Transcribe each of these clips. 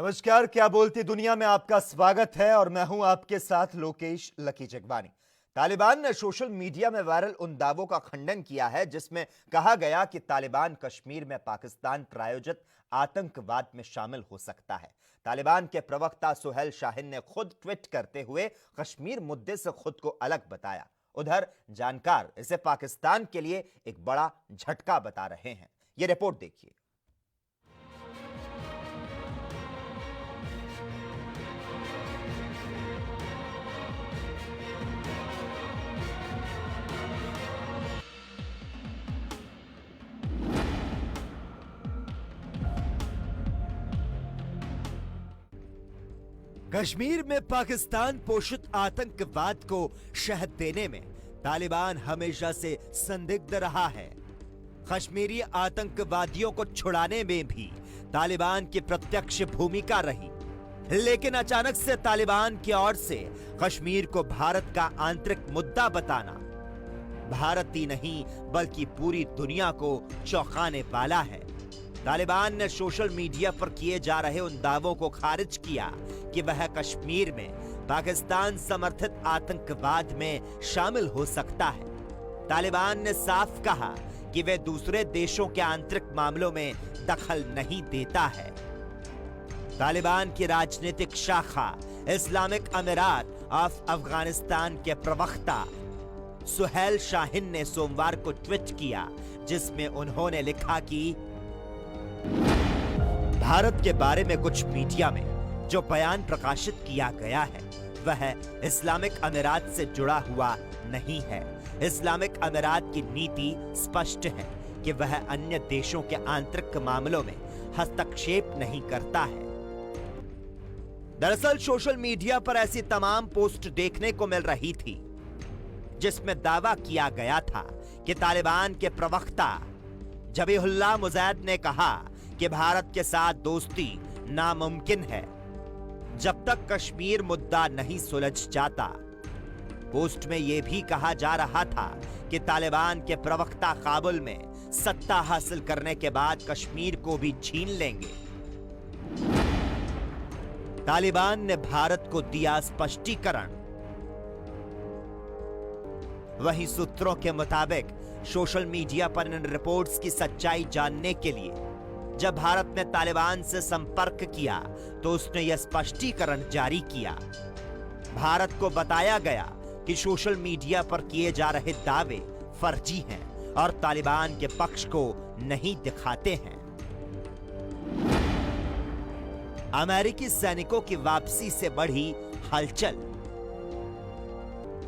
नमस्कार, क्या बोलती दुनिया में आपका स्वागत है और मैं हूं आपके साथ लोकेश लकी जगबानी। तालिबान ने सोशल मीडिया में वायरल उन दावों का खंडन किया है जिसमें कहा गया कि तालिबान कश्मीर में पाकिस्तान प्रायोजित आतंकवाद में शामिल हो सकता है। तालिबान के प्रवक्ता सुहेल शाहीन ने खुद ट्वीट करते हुए कश्मीर मुद्दे से खुद को अलग बताया। उधर जानकार इसे पाकिस्तान के लिए एक बड़ा झटका बता रहे हैं। यह रिपोर्ट देखिए। कश्मीर में पाकिस्तान पोषित आतंकवाद को शह देने में तालिबान हमेशा से संदिग्ध रहा है। कश्मीरी आतंकवादियों को छुड़ाने में भी तालिबान की प्रत्यक्ष भूमिका रही, लेकिन अचानक से तालिबान की ओर से कश्मीर को भारत का आंतरिक मुद्दा बताना भारत ही नहीं बल्कि पूरी दुनिया को चौंकाने वाला है। तालिबान ने सोशल मीडिया पर किए जा रहे उन दावों को खारिज किया कि वह कश्मीर में पाकिस्तान समर्थित आतंकवाद में शामिल हो सकता है। तालिबान ने साफ कहा कि वे दूसरे देशों के आंतरिक मामलों में दखल नहीं देता है। तालिबान की राजनीतिक शाखा इस्लामिक अमीरात ऑफ अफगानिस्तान के प्रवक्ता सुहेल शाहीन ने सोमवार को ट्वीट किया, जिसमें उन्होंने लिखा कि भारत के बारे में कुछ मीडिया में जो बयान प्रकाशित किया गया है वह इस्लामिक अमीरात से जुड़ा हुआ नहीं है। इस्लामिक अमीरात की नीति स्पष्ट है कि वह अन्य देशों के आंतरिक मामलों में हस्तक्षेप नहीं करता है। दरअसल सोशल मीडिया पर ऐसी तमाम पोस्ट देखने को मिल रही थी जिसमें दावा किया गया था कि तालिबान के प्रवक्ता जबीहुल्लाह मुजैद ने कहा कि भारत के साथ दोस्ती नामुमकिन है जब तक कश्मीर मुद्दा नहीं सुलझ जाता। पोस्ट में यह भी कहा जा रहा था कि तालिबान के प्रवक्ता काबुल में सत्ता हासिल करने के बाद कश्मीर को भी छीन लेंगे। तालिबान ने भारत को दिया स्पष्टीकरण। वहीं सूत्रों के मुताबिक सोशल मीडिया पर इन रिपोर्ट्स की सच्चाई जानने के लिए जब भारत ने तालिबान से संपर्क किया तो उसने यह स्पष्टीकरण जारी किया। भारत को बताया गया कि सोशल मीडिया पर किए जा रहे दावे फर्जी हैं और तालिबान के पक्ष को नहीं दिखाते हैं। अमेरिकी सैनिकों की वापसी से बढ़ी हलचल।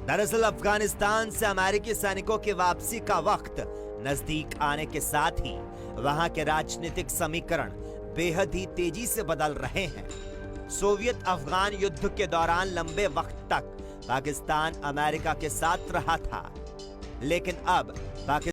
दरअसल अफगानिस्तान से अमेरिकी सैनिकों की वापसी का वक्त नजदीक आने के साथ ही वहां के राजनीतिक समीकरण बेहद ही तेजी से बदल रहे हैं। सोवियत अफगान युद्ध के दौरान लंबे वक्त तक पाकिस्तान अमेरिका के साथ रहा था, लेकिन अब पाकिस्तान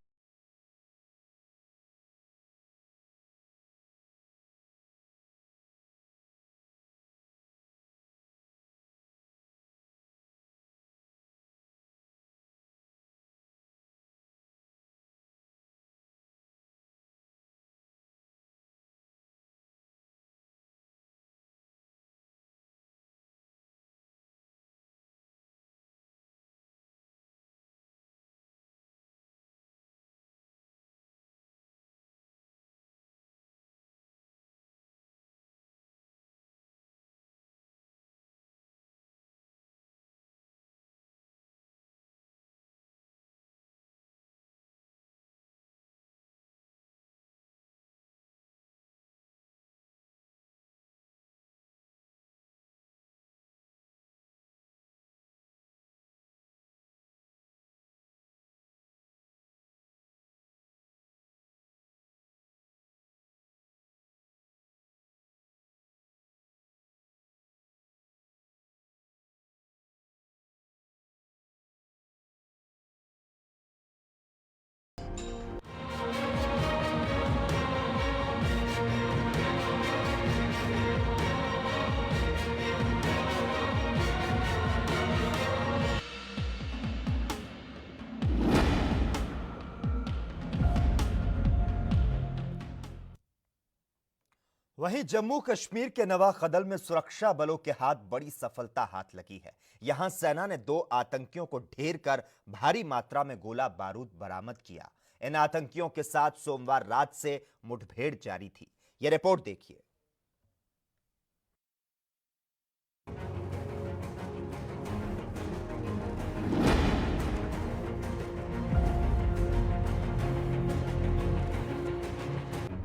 वहीं जम्मू कश्मीर के नवा कदल में सुरक्षा बलों के हाथ बड़ी सफलता हाथ लगी है। यहां सेना ने 2 आतंकियों को ढेर कर भारी मात्रा में गोला बारूद बरामद किया। इन आतंकियों के साथ सोमवार रात से मुठभेड़ जारी थी। यह रिपोर्ट देखिए।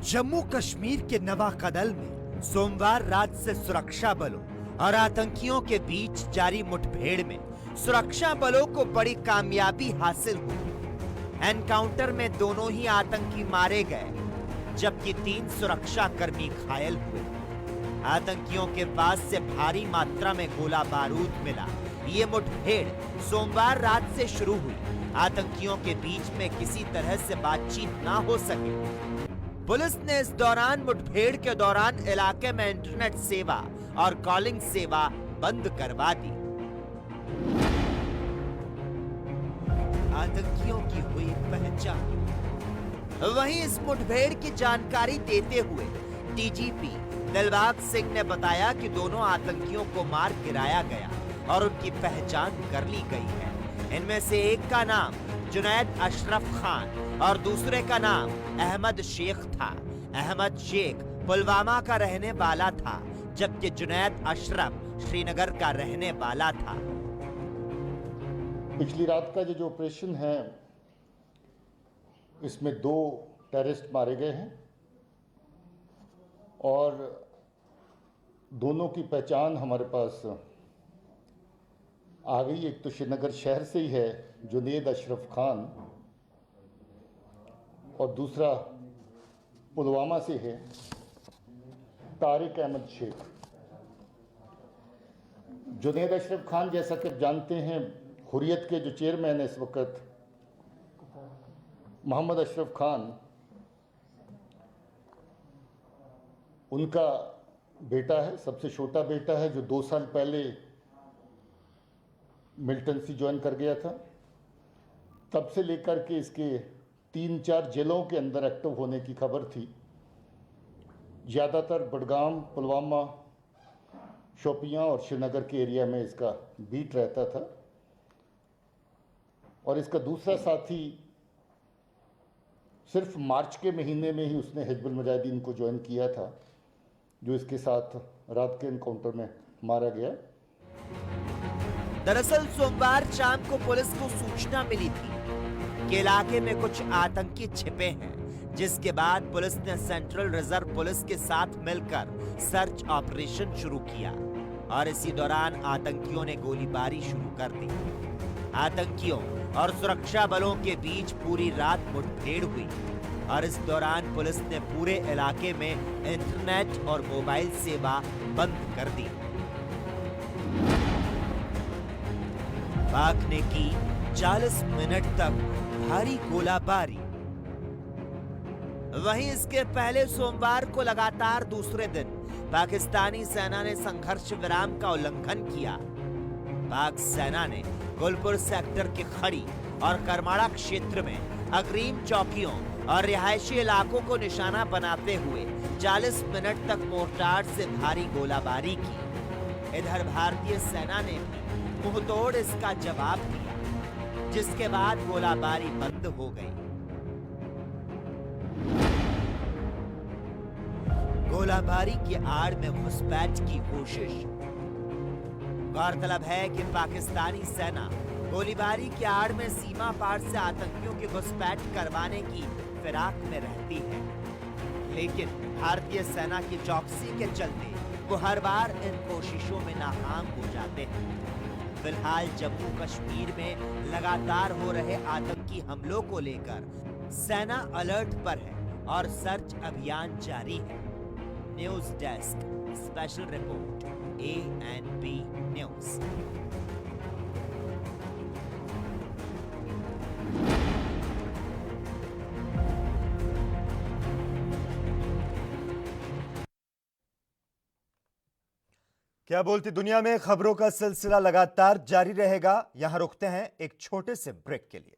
जम्मू कश्मीर के नवा कदल में सोमवार रात से सुरक्षा बलों और आतंकियों के बीच जारी मुठभेड़ में सुरक्षा बलों को बड़ी कामयाबी हासिल हुई। एनकाउंटर में दोनों ही आतंकी मारे गए, जबकि 3 सुरक्षा कर्मी घायल हुए। आतंकियों के पास से भारी मात्रा में गोला बारूद मिला। ये मुठभेड़ सोमवार रात से शुरू हुई। आतंकियों के बीच में किसी तरह से बातचीत ना हो सके। पुलिस ने इस दौरान मुठभेड़ के दौरान इलाके में इंटरनेट सेवा और कॉलिंग सेवा बंद करवा दी। आतंकियों की हुई पहचान। वहीं इस मुठभेड़ की जानकारी देते हुए डीजीपी दिलबाग सिंह ने बताया कि दोनों आतंकियों को मार गिराया गया और उनकी पहचान कर ली गई है। इनमें से एक का नाम जुनैद अशरफ खान और दूसरे का नाम अहमद शेख था। अहमद शेख पुलवामा का रहने वाला था, जबकि जुनैद अशरफ श्रीनगर का रहने वाला था। पिछली रात का जो ऑपरेशन है, इसमें 2 टेररिस्ट मारे गए हैं और दोनों की पहचान हमारे पास आ गई। एक तो श्रीनगर शहर से ही है जुनैद अशरफ खान और दूसरा पुलवामा से है तारिक अहमद शेख। जुनैद अशरफ खान, जैसा कि आप जानते हैं, हुर्रियत के जो चेयरमैन है इस वक्त, मोहम्मद अशरफ खान, उनका बेटा है, सबसे छोटा बेटा है, जो 2 साल पहले मिलिटेंसी ज्वाइन कर गया था। तब से लेकर के इसके 3-4 जेलों के अंदर एक्टिव होने की खबर थी। ज़्यादातर बडगाम, पुलवामा, शोपियां और श्रीनगर के एरिया में इसका बीट रहता था। और इसका दूसरा साथी सिर्फ मार्च के महीने में ही उसने हिजबुल मुजाहिदीन को ज्वाइन किया था, जो इसके साथ रात के एनकाउंटर में मारा गया। दरअसल सोमवार शाम को पुलिस को सूचना मिली थी कि इलाके में कुछ आतंकी छिपे हैं, जिसके बाद पुलिस ने सेंट्रल रिजर्व पुलिस के साथ मिलकर सर्च ऑपरेशन शुरू किया और इसी दौरान आतंकियों ने गोलीबारी शुरू कर दी। आतंकियों और सुरक्षा बलों के बीच पूरी रात मुठभेड़ हुई और इस दौरान पुलिस ने पूरे इलाके में इंटरनेट और मोबाइल सेवा बंद कर दी। पाक ने की 40 मिनट तक भारी गोलाबारी। वहीं इसके पहले सोमवार को लगातार दूसरे दिन पाकिस्तानी सेना ने संघर्ष विराम का उल्लंघन किया। पाक सेना ने गुलपुर सेक्टर के खड़ी और करमाड़ा क्षेत्र में अग्रिम चौकियों और रिहायशी इलाकों को निशाना बनाते हुए 40 मिनट तक मोर्टार से भारी गोलाबारी की। इधर भारतीय सेना ने भी मुंहतोड़ इसका जवाब दिया, जिसके बाद गोलाबारी बंद हो गई। गोलाबारी की आड़ में घुसपैठ की कोशिश। गौरतलब है कि पाकिस्तानी सेना गोलीबारी की आड़ में सीमा पार से आतंकियों की घुसपैठ करवाने की फिराक में रहती है, लेकिन भारतीय सेना की चौकसी के चलते वो हर बार इन कोशिशों में नाकाम हो जाते हैं। फिलहाल जम्मू कश्मीर में लगातार हो रहे आतंकी हमलों को लेकर सेना अलर्ट पर है और सर्च अभियान जारी है। News desk special report ANP news. क्या बोलती दुनिया में खबरों का सिलसिला लगातार जारी रहेगा। यहां रुकते हैं एक छोटे से ब्रेक के लिए।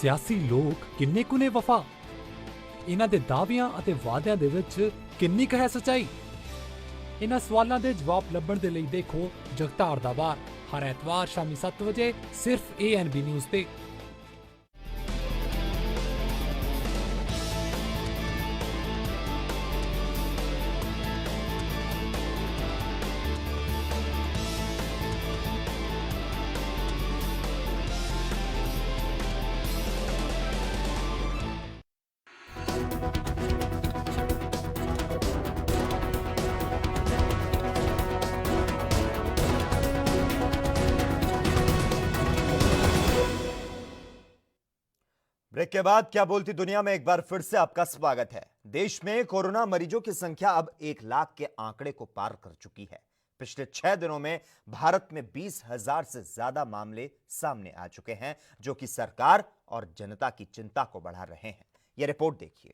ਸਿਆਸੀ ਲੋਕ ਕਿੰਨੇ ਕੁ ਨੇ ਵਫਾ? ਇਹਨਾਂ ਦੇ ਦਾਅਵਿਆਂ ਅਤੇ ਵਾਅਦਿਆਂ ਦੇ ਵਿੱਚ ਕਿੰਨੀ ਕੁ ਹੈ ਸੱਚਾਈ? ਇਹਨਾਂ ਸਵਾਲਾਂ ਦੇ ਜਵਾਬ ਲੱਭਣ ਦੇ ਲਈ ਦੇਖੋ ਜਗਤਾਰ ਦਾ ਵਾਰ ਹਰ ਐਤਵਾਰ ਸ਼ਾਮੀ 7 ਵਜੇ ਸਿਰਫ ANB ਨਿਊਜ਼ ਤੇ। ब्रेक के बाद क्या बोलती दुनिया में एक बार फिर से आपका स्वागत है। देश में कोरोना मरीजों की संख्या अब 1 लाख के आंकड़े को पार कर चुकी है। पिछले 6 दिनों में भारत में 20,000 से ज्यादा मामले सामने आ चुके हैं, जो कि सरकार और जनता की चिंता को बढ़ा रहे हैं। यह रिपोर्ट देखिए।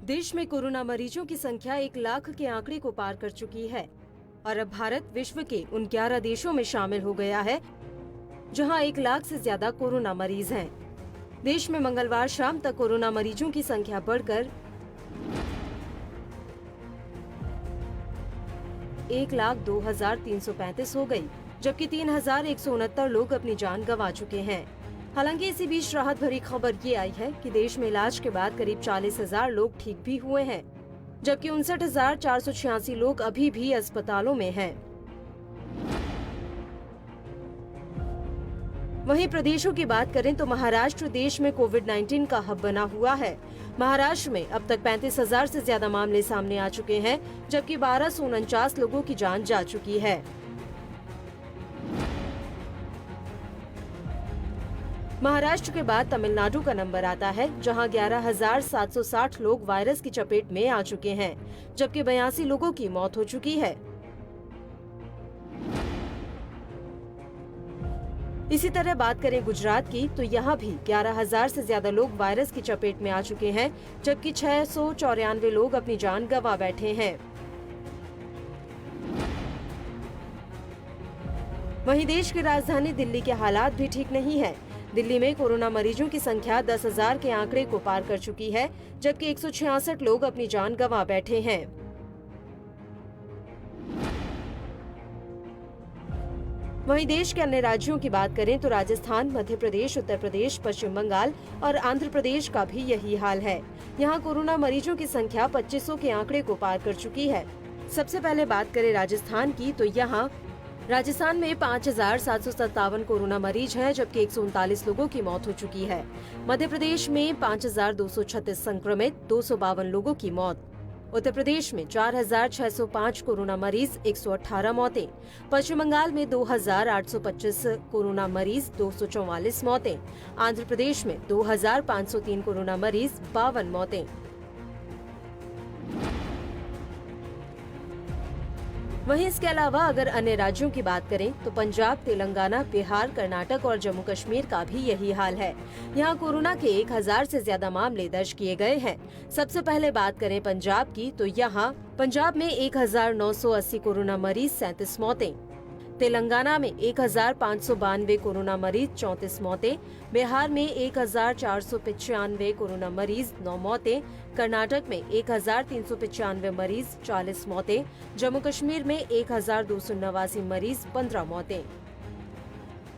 देश में कोरोना मरीजों की संख्या 1 लाख के आंकड़े को पार कर चुकी है और अब भारत विश्व के उन 11 देशों में शामिल हो गया है जहां 1 लाख से ज्यादा कोरोना मरीज हैं। देश में मंगलवार शाम तक कोरोना मरीजों की संख्या बढ़कर 1,02,335 हो गई, जबकि 3,169 लोग अपनी जान गंवा चुके हैं। हालांकि इसी बीच राहत भरी खबर ये आई है कि देश में इलाज के बाद करीब 40,000 लोग ठीक भी हुए हैं, जबकि 59,486 लोग अभी भी अस्पतालों में हैं। वहीं प्रदेशों की बात करें तो महाराष्ट्र देश में कोविड-19 का हब बना हुआ है। महाराष्ट्र में अब तक 35,000 से ज्यादा मामले सामने आ चुके हैं, जबकि 1,249 लोगों की जान जा चुकी है। महाराष्ट्र के बाद तमिलनाडु का नंबर आता है, जहां 11,760 लोग वायरस की चपेट में आ चुके हैं, जबकि 82 लोगों की मौत हो चुकी है। इसी तरह बात करें गुजरात की तो यहां भी 11,000 से ज्यादा लोग वायरस की चपेट में आ चुके हैं, जबकि 694 लोग अपनी जान गंवा बैठे हैं। वहीं देश की राजधानी दिल्ली के हालात भी ठीक नहीं है। दिल्ली में कोरोना मरीजों की संख्या 10,000 के आंकड़े को पार कर चुकी है, जबकि 166 लोग अपनी जान गंवा बैठे हैं। वहीं देश के अन्य राज्यों की बात करें तो राजस्थान, मध्य प्रदेश, उत्तर प्रदेश, पश्चिम बंगाल और आंध्र प्रदेश का भी यही हाल है। यहाँ कोरोना मरीजों की संख्या 2500 के आंकड़े को पार कर चुकी है। सबसे पहले बात करें राजस्थान की तो यहाँ राजस्थान में 5,757 कोरोना मरीज हैं, जबकि 139 लोगों की मौत हो चुकी है। मध्य प्रदेश में 5,236 संक्रमित, 252 लोगों की मौत। उत्तर प्रदेश में 4,605 कोरोना मरीज, 118 मौतें। पश्चिम बंगाल में 2,825 कोरोना मरीज, 244 मौतें। आंध्र प्रदेश में 2,503 कोरोना मरीज, 52 मौतें। वहीं इसके अलावा अगर अन्य राज्यों की बात करें तो पंजाब, तेलंगाना, बिहार, कर्नाटक और जम्मू कश्मीर का भी यही हाल है। यहाँ कोरोना के 1,000 से ज्यादा मामले दर्ज किए गए हैं। सबसे पहले बात करें पंजाब की तो यहाँ पंजाब में 1,980 कोरोना मरीज, 37 मौतें। तेलंगाना में 1,592 कोरोना मरीज, 34 मौतें। बिहार में 1,495 कोरोना मरीज, 9 मौतें। कर्नाटक में 1,395 मरीज, 40 मौतें। जम्मू कश्मीर में 1,289 मरीज, 15 मौतें।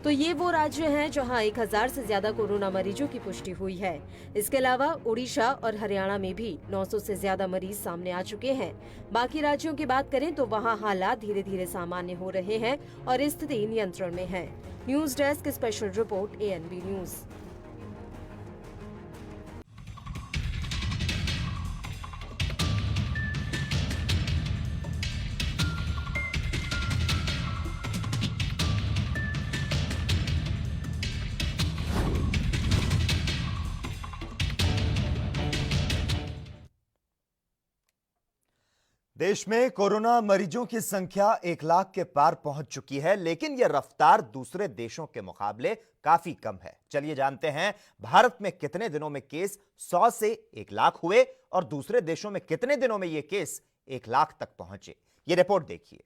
तो ये वो राज्य हैं जहां 1,000 से ज्यादा कोरोना मरीजों की पुष्टि हुई है। इसके अलावा उड़ीसा और हरियाणा में भी 900 से ज्यादा मरीज सामने आ चुके हैं। बाकी राज्यों की बात करें तो वहां हालात धीरे धीरे सामान्य हो रहे हैं और स्थिति नियंत्रण में है। News desk special report ANB news. देश में कोरोना मरीजों की संख्या 1 लाख के पार पहुंच चुकी है, लेकिन यह रफ्तार दूसरे देशों के मुकाबले काफी कम है। चलिए जानते हैं भारत में कितने दिनों में केस 100 से 1 लाख हुए और दूसरे देशों में कितने दिनों में यह केस 1 लाख तक पहुंचे। यह रिपोर्ट देखिए।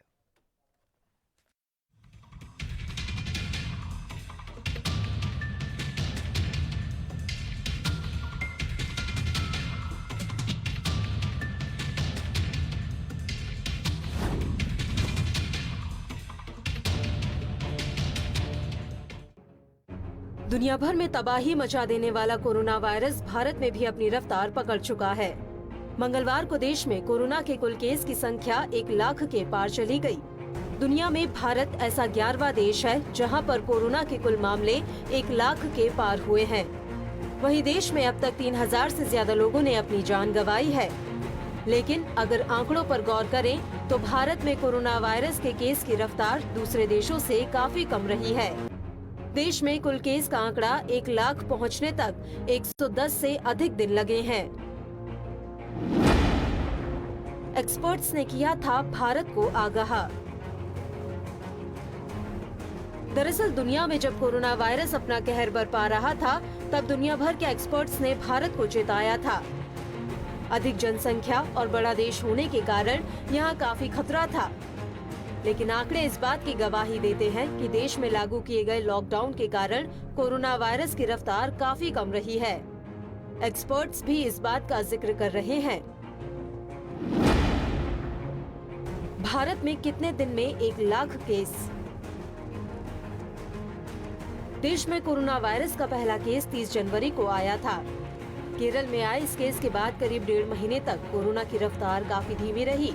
दुनिया भर में तबाही मचा देने वाला कोरोना वायरस भारत में भी अपनी रफ्तार पकड़ चुका है। मंगलवार को देश में कोरोना के कुल केस की संख्या 1 लाख के पार चली गई। दुनिया में भारत ऐसा 11वां देश है जहां पर कोरोना के कुल मामले 1 लाख के पार हुए हैं। वहीं देश में अब तक 3000 से ज्यादा लोगों ने अपनी जान गंवाई है। लेकिन अगर आंकड़ों पर गौर करें तो भारत में कोरोना वायरस के केस की रफ्तार दूसरे देशों से काफी कम रही है। देश में कुल केस का आंकड़ा 1 लाख पहुंचने तक 110 से अधिक दिन लगे हैं। एक्सपर्ट्स ने किया था भारत को आगाह। दरअसल दुनिया में जब कोरोना वायरस अपना कहर बरपा रहा था, तब दुनिया भर के एक्सपर्ट्स ने भारत को चेताया था। अधिक जनसंख्या और बड़ा देश होने के कारण यहाँ काफी खतरा था। लेकिन आंकड़े इस बात की गवाही देते हैं कि देश में लागू किए गए लॉकडाउन के कारण कोरोना वायरस की रफ्तार काफी कम रही है। एक्सपर्ट्स भी इस बात का जिक्र कर रहे हैं। भारत में कितने दिन में 1 लाख केस? देश में कोरोना वायरस का पहला केस 30 जनवरी को आया था। केरल में आए इस केस के बाद करीब 1.5 महीने तक कोरोना की रफ्तार काफी धीमी रही।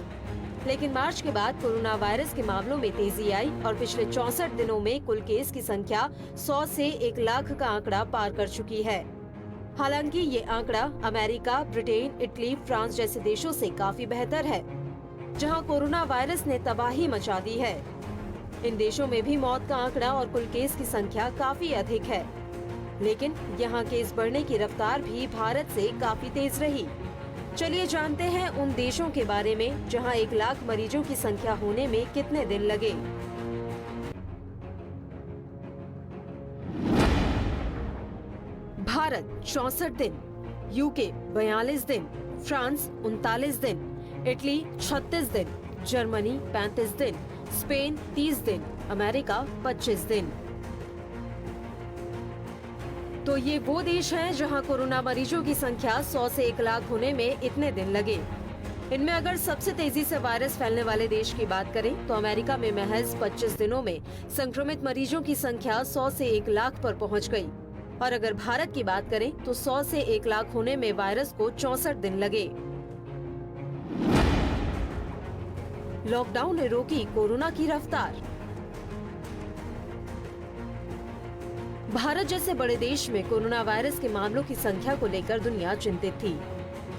लेकिन मार्च के बाद कोरोना वायरस के मामलों में तेजी आई और पिछले 64 दिनों में कुल केस की संख्या 100 से 1 लाख का आंकड़ा पार कर चुकी है। हालांकि ये आंकड़ा अमेरिका, ब्रिटेन, इटली, फ्रांस जैसे देशों से काफी बेहतर है, जहां कोरोना वायरस ने तबाही मचा दी है। इन देशों में भी मौत का आंकड़ा और कुल केस की संख्या काफी अधिक है, लेकिन यहाँ केस बढ़ने की रफ्तार भी भारत से काफी तेज रही। चलिए जानते हैं उन देशों के बारे में जहां 1 लाख मरीजों की संख्या होने में कितने दिन लगे। भारत 64 दिन, यूके 42 दिन, फ्रांस 39 दिन, इटली 36 दिन, जर्मनी 35 दिन, स्पेन 30 दिन, अमेरिका 25 दिन। तो ये वो देश हैं जहां कोरोना मरीजों की संख्या 100 से 1 लाख होने में इतने दिन लगे। इनमें अगर सबसे तेजी से वायरस फैलने वाले देश की बात करें तो अमेरिका में महज 25 दिनों में संक्रमित मरीजों की संख्या 100 से 1 लाख पर पहुंच गई। और अगर भारत की बात करें तो 100 से 1 लाख होने में वायरस को 64 दिन लगे। लॉकडाउन ने रोकी कोरोना की रफ्तार। भारत जैसे बड़े देश में कोरोना वायरस के मामलों की संख्या को लेकर दुनिया चिंतित थी,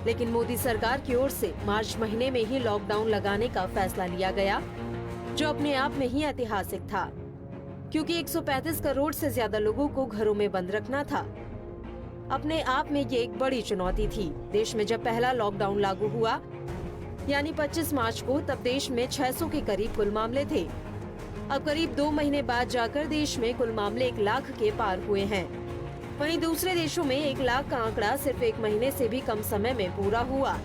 लेकिन मोदी सरकार की ओर से मार्च महीने में ही लॉकडाउन लगाने का फैसला लिया गया, जो अपने आप में ही ऐतिहासिक था, क्योंकि 135 करोड़ से ज्यादा लोगों को घरों में बंद रखना था। अपने आप में ये एक बड़ी चुनौती थी। देश में जब पहला लॉकडाउन लागू हुआ, यानी 25 मार्च को, तब देश में 600 के करीब कुल मामले थे। अब करीब 2 महीने बाद जाकर देश में कुल मामले 1 लाख के पार हुए हैं। वहीं दूसरे देशों में 1 लाख का आंकड़ा सिर्फ 1 महीने से भी कम समय में पूरा हुआ।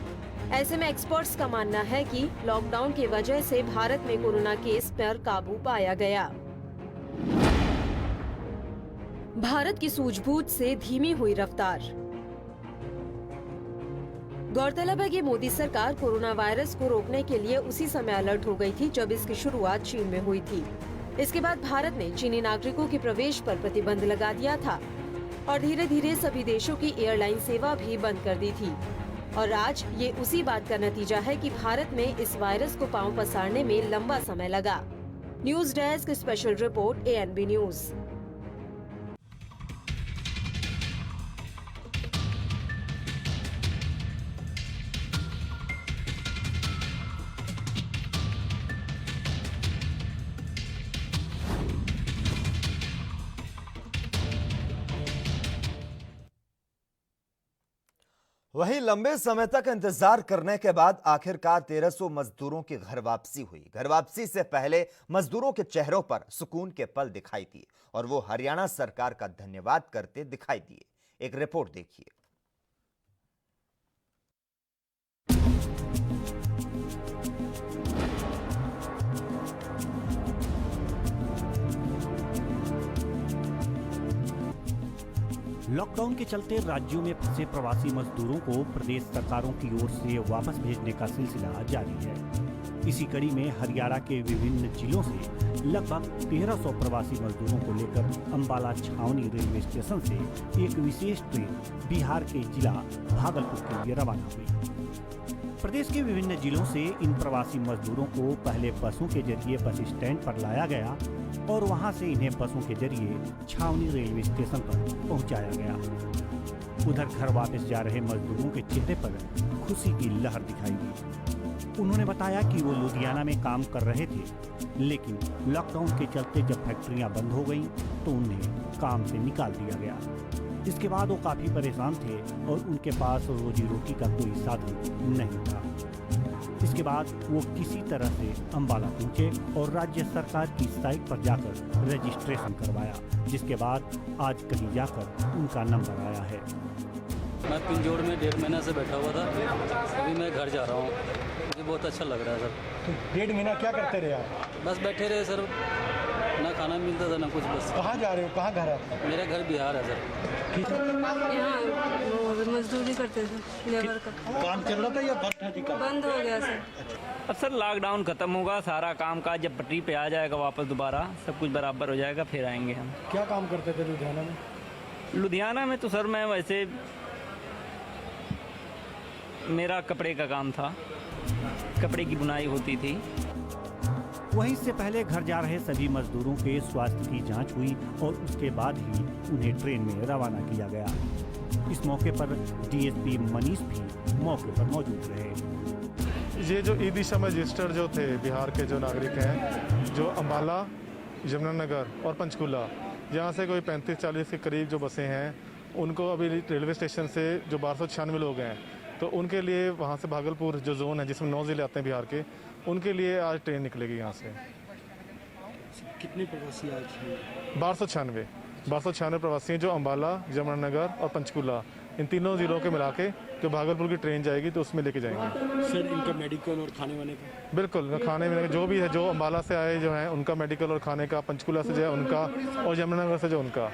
ऐसे में एक्सपर्ट्स का मानना है कि लॉकडाउन की वजह से भारत में कोरोना केस पर काबू पाया गया। भारत की सूझबूझ से धीमी हुई रफ्तार। गौरतलब है कि मोदी सरकार कोरोना वायरस को रोकने के लिए उसी समय अलर्ट हो गई थी जब इसकी शुरुआत चीन में हुई थी। इसके बाद भारत ने चीनी नागरिकों के प्रवेश पर प्रतिबंध लगा दिया था और धीरे धीरे सभी देशों की एयरलाइन सेवा भी बंद कर दी थी। और आज ये उसी बात का नतीजा है कि भारत में इस वायरस को पांव पसारने में लंबा समय लगा। News desk special report ANB news. वहीं लंबे समय तक इंतजार करने के बाद आखिरकार 1300 मजदूरों की घर वापसी हुई। घर वापसी से पहले मजदूरों के चेहरों पर सुकून के पल दिखाई दिए और वो हरियाणा सरकार का धन्यवाद करते दिखाई दिए। एक रिपोर्ट देखिए। लॉकडाउन के चलते राज्यों में फंसे प्रवासी मजदूरों को प्रदेश सरकारों की ओर से वापस भेजने का सिलसिला जारी है। इसी कड़ी में हरियाणा के विभिन्न जिलों से लगभग 1300 प्रवासी मजदूरों को लेकर अंबाला छावनी रेलवे स्टेशन से एक विशेष ट्रेन बिहार के जिला भागलपुर के लिए रवाना हुई। प्रदेश के विभिन्न जिलों से इन प्रवासी मजदूरों को पहले बसों के जरिए बस स्टैंड पर लाया गया और वहां से इन्हें बसों के जरिए छावनी रेलवे स्टेशन पर पहुंचाया गया। उधर घर वापस जा रहे मजदूरों के चेहरे पर खुशी की लहर दिखाई दी। उन्होंने बताया कि वो लुधियाना में काम कर रहे थे, लेकिन लॉकडाउन के चलते जब फैक्ट्रियां बंद हो गईं तो उन्हें काम से निकाल दिया गया। इसके बाद वो काफी परेशान थे और उनके पास रोजी रोटी का कोई साधन नहीं था। इसके बाद वो किसी तरह से अंबाला पहुंचे और राज्य सरकार की साइट पर जाकर रजिस्ट्रेशन करवाया, जिसके बाद आज कहीं जाकर उनका नंबर आया है। मैं पिंजौड़ में 1.5 महीना से बैठा हुआ था, अभी मैं घर जा रहा हूँ। मुझे बहुत अच्छा लग रहा है सर। तो 1.5 महीना क्या करते रहे आप? बस बैठे रहे सर, ना खाना मिलता था ना कुछ। बस कहाँ जा रहे हो, कहाँ घर है आपका? मेरा घर बिहार है सर। यहाँ वो मजदूरी करते थे, लेबर का। काम चल रहा था या बंद था जी का? बंद हो गया सर। अब सर लॉकडाउन खत्म होगा, सारा काम काज जब पटरी पे आ जाएगा वापस दोबारा सब कुछ बराबर हो जाएगा, फिर आएंगे हम। क्या काम करते थे लुधियाना में? लुधियाना में तो सर मैं वैसे मेरा कपड़े का काम था, कपड़े की बुनाई होती थी। वहीं से पहले घर जा रहे सभी मजदूरों के स्वास्थ्य की जांच हुई और उसके बाद ही उन्हें ट्रेन में रवाना किया गया। इस मौके पर डीएसपी मनीष भी मौके पर मौजूद रहे। ये जो ई दिशा में रजिस्टर्ड जो थे बिहार के जो नागरिक हैं, जो अंबाला, यमुनानगर और पंचकुला, यहाँ से कोई 35-40 के करीब जो बसें हैं, उनको अभी रेलवे स्टेशन से जो 1296 लोग हैं, तो उनके लिए वहाँ से भागलपुर जो जोन है जिसमें 9 ज़िले आते हैं बिहार के, उनके लिए आज ट्रेन निकलेगी यहाँ से। कितने प्रवासी आज? 1296 प्रवासी हैं जो अंबाला, यमुनानगर और पंचकुला, इन तीनों ज़िलों के मिला के जो भागलपुर की ट्रेन जाएगी तो उसमें लेके जाएंगे। सर इनका मेडिकल और खाने वाने का? बिल्कुल, खाने में जो भी है, जो अंबाला से आए जो हैं उनका मेडिकल और खाने का, पंचकुला से जो है उनका और यमुनानगर से जो उनका,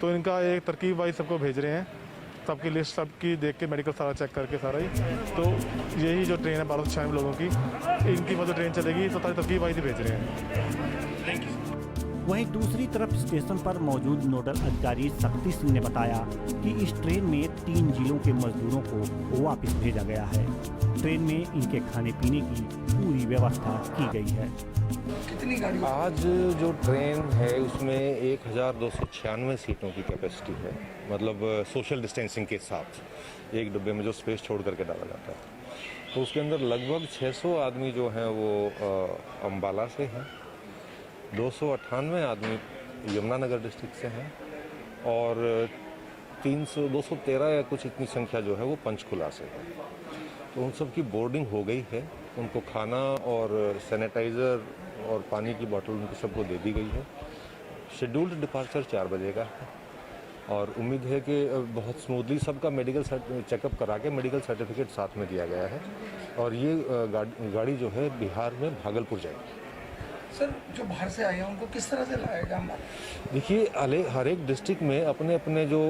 तो इनका एक तरकीब वाइज सबको भेज रहे हैं। सबकी लिस्ट सबकी देख के मेडिकल सारा चेक करके सारा ही, तो यही जो ट्रेन है 1296 लोगों की, इनकी वो जो ट्रेन चलेगी तो सारी तरकीब वाइज ही भेज रहे हैं। Thank you. वहीं दूसरी तरफ स्टेशन पर मौजूद नोडल अधिकारी शक्ति सिंह ने बताया कि इस ट्रेन में 3 जिलों के मजदूरों को वापस भेजा गया है। ट्रेन में इनके खाने पीने की पूरी व्यवस्था की गई है। कितनी गाड़ी? आज जो ट्रेन है उसमें 1296 सीटों की कैपेसिटी है, मतलब सोशल डिस्टेंसिंग के साथ एक डिब्बे में जो स्पेस छोड़ करके डाला जाता है, तो उसके अंदर लगभग 600 आदमी जो हैं वो अंबाला से हैं, 298 आदमी यमुनानगर डिस्ट्रिक्ट से हैं और 213 या कुछ इतनी संख्या जो है वो पंचकुला से है। तो उन सब की बोर्डिंग हो गई है, उनको खाना और सैनिटाइज़र और पानी की बोतल उनको सबको दे दी गई है। शेड्यूल्ड डिपार्चर 4 बजे का है और उम्मीद है कि बहुत स्मूथली सबका मेडिकल चेकअप करा के मेडिकल सर्टिफिकेट साथ में दिया गया है और ये गाड़ी जो है बिहार में भागलपुर जाएगी। सर जो बाहर से आए हैं उनको किस तरह से लाएगा? देखिए, हर एक डिस्ट्रिक्ट में अपने अपने जो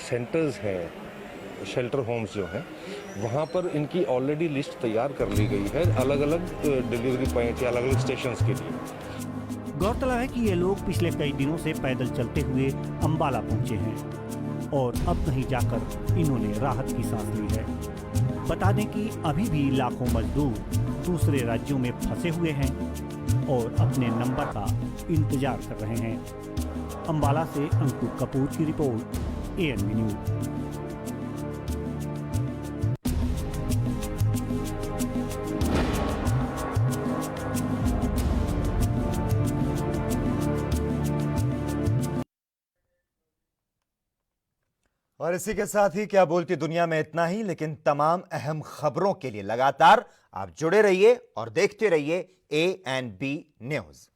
सेंटर्स हैं, शेल्टर होम्स जो हैं, वहाँ पर इनकी ऑलरेडी लिस्ट तैयार कर ली गई है अलग अलग डिलीवरी पॉइंट या अलग अलग स्टेशंस के लिए। गौरतलब है कि ये लोग पिछले कई दिनों से पैदल चलते हुए अंबाला पहुंचे हैं और अब कहीं जाकर इन्होंने राहत की सांस ली है। बता दें कि अभी भी लाखों मजदूर दूसरे राज्यों में फंसे हुए हैं और अपने नंबर का इंतजार कर रहे हैं। अंबाला से अंकुर कपूर की रिपोर्ट, ANB न्यूज। और इसी के साथ ही क्या बोलती दुनिया में इतना ही, लेकिन तमाम अहम खबरों के लिए लगातार आप जुड़े रहिए और देखते रहिए ANB news.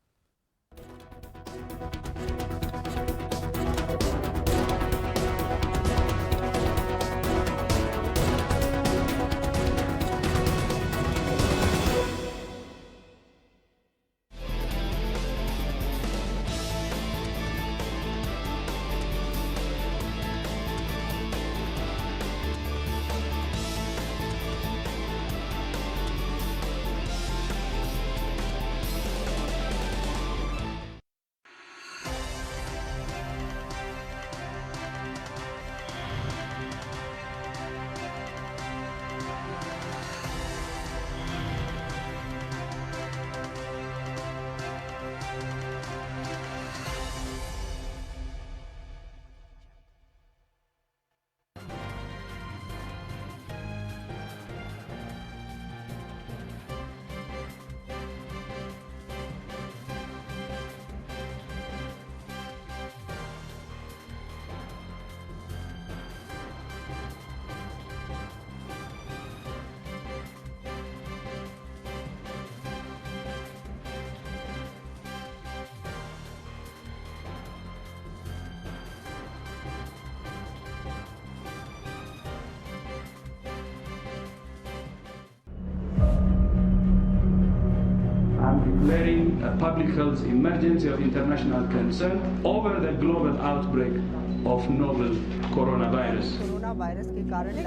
Declaring a public health emergency of international concern over the global outbreak of novel coronavirus. Corona virus के कारण